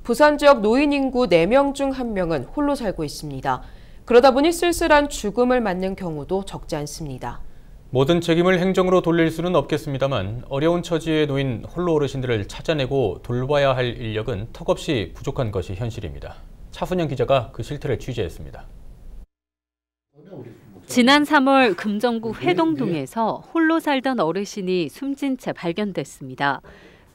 부산 지역 노인 인구 4명 중 1명은 홀로 살고 있습니다. 그러다 보니 쓸쓸한 죽음을 맞는 경우도 적지 않습니다. 모든 책임을 행정으로 돌릴 수는 없겠습니다만 어려운 처지에 놓인 홀로 어르신들을 찾아내고 돌봐야 할 인력은 턱없이 부족한 것이 현실입니다. 차순영 기자가 그 실태를 취재했습니다. 지난 3월 금정구 회동동에서 홀로 살던 어르신이 숨진 채 발견됐습니다.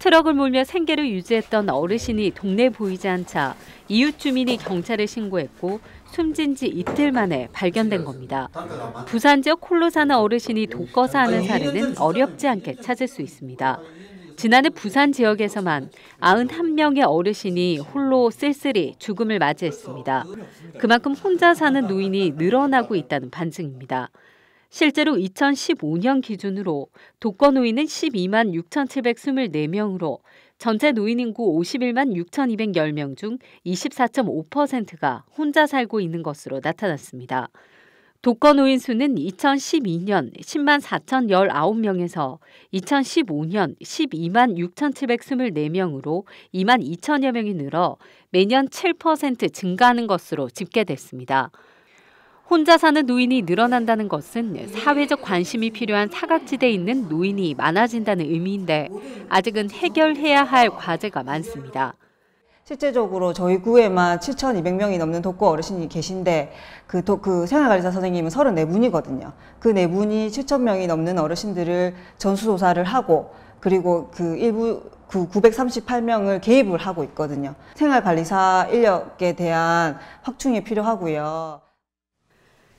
트럭을 몰며 생계를 유지했던 어르신이 동네에 보이지 않자 이웃 주민이 경찰에 신고했고 숨진 지 이틀 만에 발견된 겁니다. 부산 지역 홀로 사는 어르신이 독거사 하는 사례는 어렵지 않게 찾을 수 있습니다. 지난해 부산 지역에서만 91명의 어르신이 홀로 쓸쓸히 죽음을 맞이했습니다. 그만큼 혼자 사는 노인이 늘어나고 있다는 반증입니다. 실제로 2015년 기준으로 독거 노인은 12만 6,724명으로 전체 노인 인구 51만 6,210명 중 24.5%가 혼자 살고 있는 것으로 나타났습니다. 독거 노인 수는 2012년 10만 4,019명에서 2015년 12만 6,724명으로 2만 2천여 명이 늘어 매년 7% 증가하는 것으로 집계됐습니다. 혼자 사는 노인이 늘어난다는 것은 사회적 관심이 필요한 사각지대에 있는 노인이 많아진다는 의미인데 아직은 해결해야 할 과제가 많습니다. 실제적으로 저희 구에만 7,200명이 넘는 독거 어르신이 계신데 그 생활관리사 선생님은 34분이거든요. 그 4분이 7,000명이 넘는 어르신들을 전수조사를 하고 그리고 그 일부 938명을 개입을 하고 있거든요. 생활관리사 인력에 대한 확충이 필요하고요.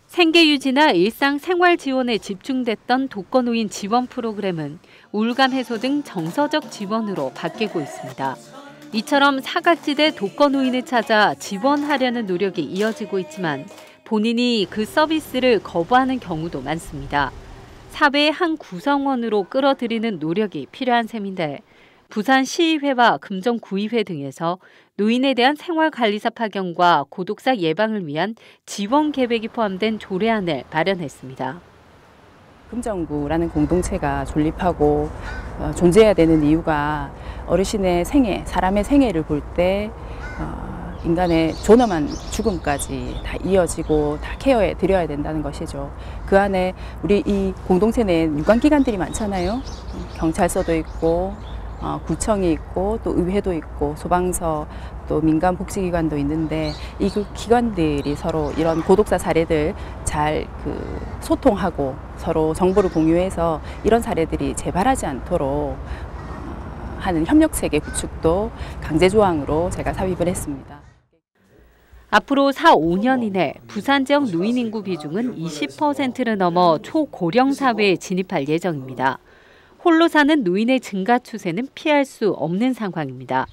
생계 유지나 일상 생활 지원에 집중됐던 독거 노인 지원 프로그램은 우울감 해소 등 정서적 지원으로 바뀌고 있습니다. 이처럼 사각지대 독거 노인을 찾아 지원하려는 노력이 이어지고 있지만 본인이 그 서비스를 거부하는 경우도 많습니다. 사회의 한 구성원으로 끌어들이는 노력이 필요한 셈인데 부산시의회와 금정구의회 등에서 노인에 대한 생활관리사 파견과 고독사 예방을 위한 지원 계획이 포함된 조례안을 마련했습니다. 금정구라는 공동체가 존립하고 존재해야 되는 이유가 어르신의 생애, 사람의 생애를 볼 때 인간의 존엄한 죽음까지 다 이어지고 다 케어해 드려야 된다는 것이죠. 그 안에 우리 이 공동체 내에 유관기관들이 많잖아요. 경찰서도 있고 구청이 있고 또 의회도 있고 소방서 또 민간복지기관도 있는데 이 기관들이 서로 이런 고독사 사례들 잘 소통하고 서로 정보를 공유해서 이런 사례들이 재발하지 않도록 하는 협력체계 구축도 강제조항으로 제가 삽입을 했습니다. 앞으로 4-5년 이내 부산 지역 노인 인구 비중은 20%를 넘어 초고령 사회에 진입할 예정입니다. 홀로 사는 노인의 증가 추세는 피할 수 없는 상황입니다.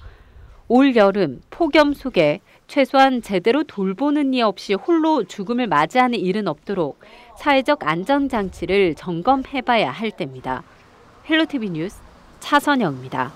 올 여름 폭염 속에 최소한 제대로 돌보는 이 없이 홀로 죽음을 맞이하는 일은 없도록 사회적 안전장치를 점검해봐야 할 때입니다. 헬로티비 뉴스 차선영입니다.